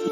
The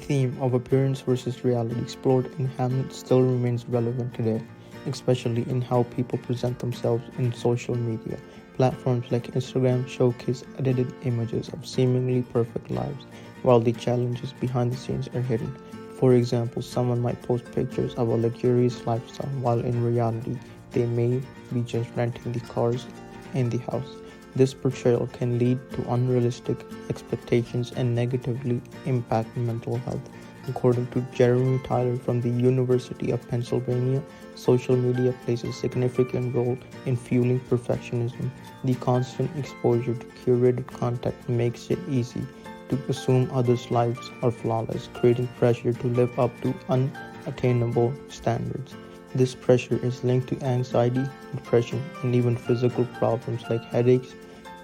theme of appearance versus reality explored in Hamlet still remains relevant today, especially in how people present themselves in social media. Platforms like Instagram showcase edited images of seemingly perfect lives, while the challenges behind the scenes are hidden. For example, someone might post pictures of a luxurious lifestyle, while in reality, they may be just renting the cars in the house. This portrayal can lead to unrealistic expectations and negatively impact mental health. According to Jeremy Tyler from the University of Pennsylvania, social media plays a significant role in fueling perfectionism. The constant exposure to curated content makes it easy to assume others' lives are flawless, creating pressure to live up to unattainable standards. This pressure is linked to anxiety, depression, and even physical problems like headaches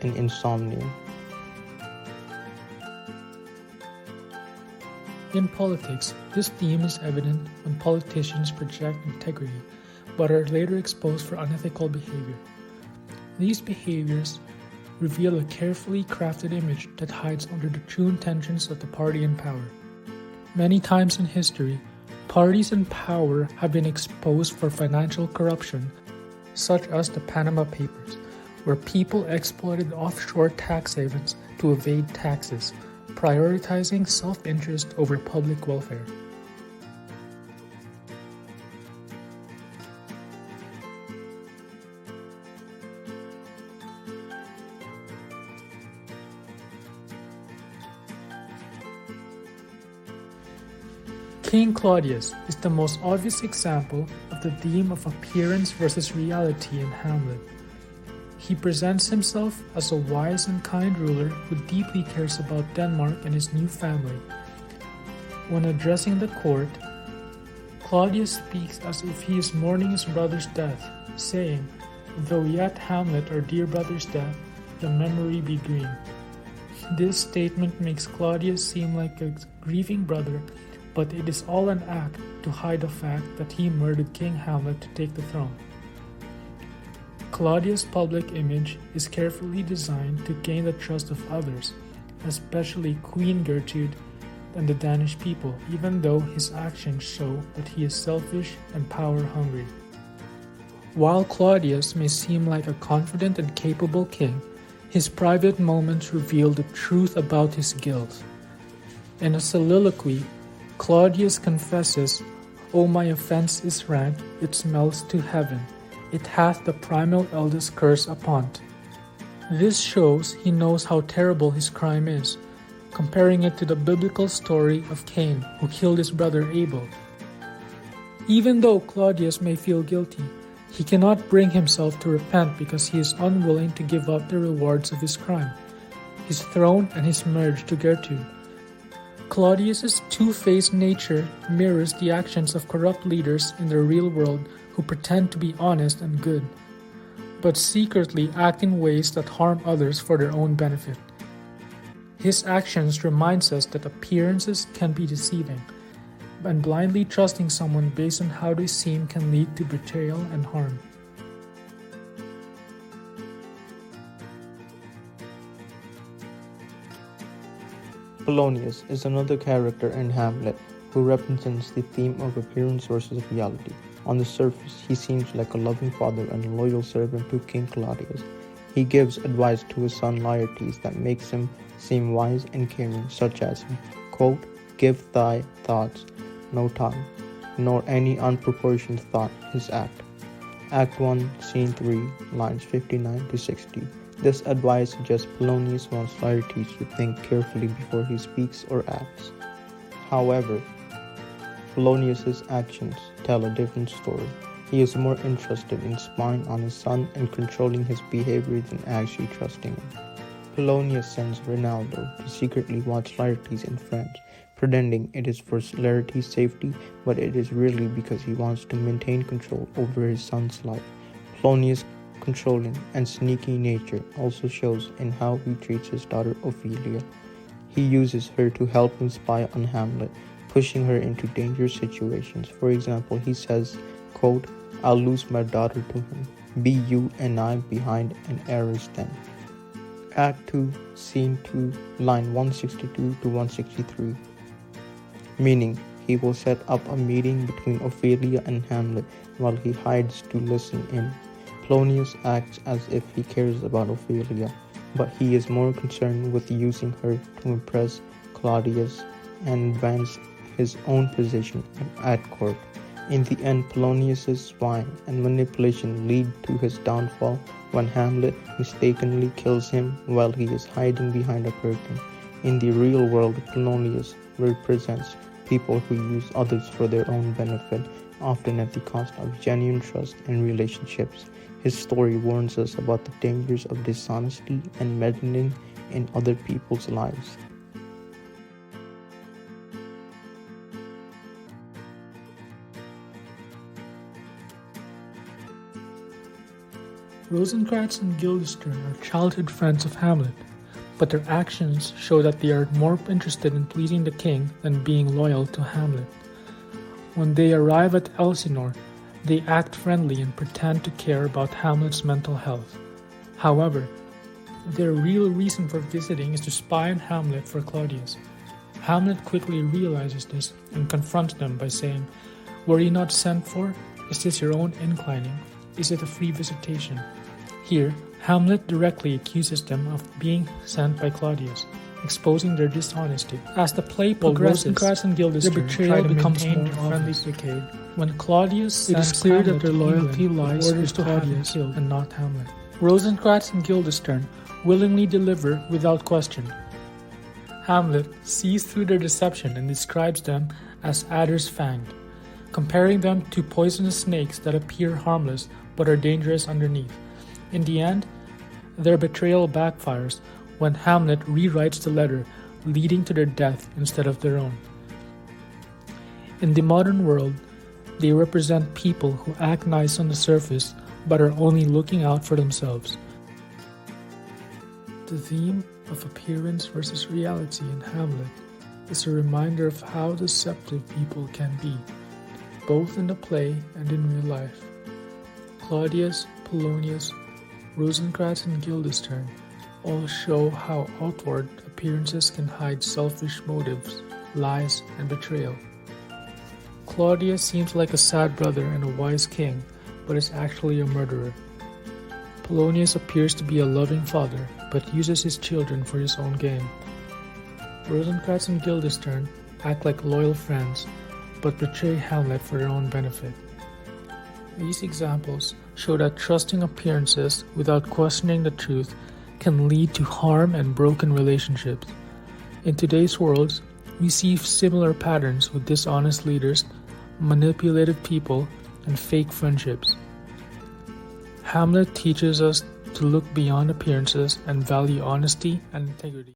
and insomnia. In politics, this theme is evident when politicians project integrity, but are later exposed for unethical behavior. These behaviors reveal a carefully crafted image that hides under the true intentions of the party in power. Many times in history, parties in power have been exposed for financial corruption, such as the Panama Papers, where people exploited offshore tax havens to evade taxes, prioritizing self-interest over public welfare. King Claudius is the most obvious example of the theme of appearance versus reality in Hamlet. He presents himself as a wise and kind ruler who deeply cares about Denmark and his new family. When addressing the court, Claudius speaks as if he is mourning his brother's death, saying, "Though yet Hamlet, our dear brother's death, the memory be green." This statement makes Claudius seem like a grieving brother, but it is all an act to hide the fact that he murdered King Hamlet to take the throne. Claudius' public image is carefully designed to gain the trust of others, especially Queen Gertrude and the Danish people, even though his actions show that he is selfish and power-hungry. While Claudius may seem like a confident and capable king, his private moments reveal the truth about his guilt. In a soliloquy, Claudius confesses, "O my offense is rank, it smells to heaven. It hath the primal eldest curse upon't." This shows he knows how terrible his crime is, comparing it to the biblical story of Cain, who killed his brother Abel. Even though Claudius may feel guilty, he cannot bring himself to repent because he is unwilling to give up the rewards of his crime, his throne and his marriage to Gertrude. Claudius's two-faced nature mirrors the actions of corrupt leaders in the real world who pretend to be honest and good, but secretly act in ways that harm others for their own benefit. His actions reminds us that appearances can be deceiving, and blindly trusting someone based on how they seem can lead to betrayal and harm. Polonius is another character in Hamlet who represents the theme of appearance versus reality. On the surface, he seems like a loving father and a loyal servant to King Claudius. He gives advice to his son Laertes that makes him seem wise and caring, such as, quote, "Give thy thoughts no time, nor any unproportioned thought his act." Act 1, Scene 3, lines 59 to 60. This advice suggests Polonius wants Laertes to think carefully before he speaks or acts. However, Polonius's actions tell a different story. He is more interested in spying on his son and controlling his behavior than actually trusting him. Polonius sends Rinaldo to secretly watch Laertes in France, pretending it is for Laertes' safety, but it is really because he wants to maintain control over his son's life. Polonius' controlling and sneaky nature also shows in how he treats his daughter Ophelia. He uses her to help him spy on Hamlet, pushing her into dangerous situations. For example, he says, quote, I'll lose my daughter to him. Be you and I behind an arrow's den. Act 2, Scene 2, line 162 to 163. Meaning, he will set up a meeting between Ophelia and Hamlet while he hides to listen in. Polonius acts as if he cares about Ophelia, but he is more concerned with using her to impress Claudius and advance his own position at court. In the end, Polonius's spying and manipulation lead to his downfall when Hamlet mistakenly kills him while he is hiding behind a curtain. In the real world, Polonius represents people who use others for their own benefit, often at the cost of genuine trust and relationships. His story warns us about the dangers of dishonesty and meddling in other people's lives. Rosencrantz and Guildenstern are childhood friends of Hamlet, but their actions show that they are more interested in pleasing the king than being loyal to Hamlet. When they arrive at Elsinore, they act friendly and pretend to care about Hamlet's mental health. However, their real reason for visiting is to spy on Hamlet for Claudius. Hamlet quickly realizes this and confronts them by saying, "Were you not sent for? Is this your own inclining? Is it a free visitation?" Here, Hamlet directly accuses them of being sent by Claudius, exposing their dishonesty. As the play progresses, Rosencrantz and Guildenstern their betrayal becomes more friendly facade. When Claudius it is clear that their loyalty lies with Claudius and not Hamlet. Rosencrantz and Guildenstern willingly deliver without question. Hamlet sees through their deception and describes them as adders fanged, comparing them to poisonous snakes that appear harmless but are dangerous underneath. In the end, their betrayal backfires when Hamlet rewrites the letter, leading to their death instead of their own. In the modern world, they represent people who act nice on the surface but are only looking out for themselves. The theme of appearance versus reality in Hamlet is a reminder of how deceptive people can be, both in the play and in real life. Claudius, Polonius, Rosencrantz, and Guildenstern all show how outward appearances can hide selfish motives, lies, and betrayal. Claudius seems like a sad brother and a wise king, but is actually a murderer. Polonius appears to be a loving father, but uses his children for his own gain. Rosencrantz and Guildenstern act like loyal friends, but betray Hamlet for their own benefit. These examples show that trusting appearances without questioning the truth can lead to harm and broken relationships. In today's world, we see similar patterns with dishonest leaders, manipulative people, and fake friendships. Hamlet teaches us to look beyond appearances and value honesty and integrity.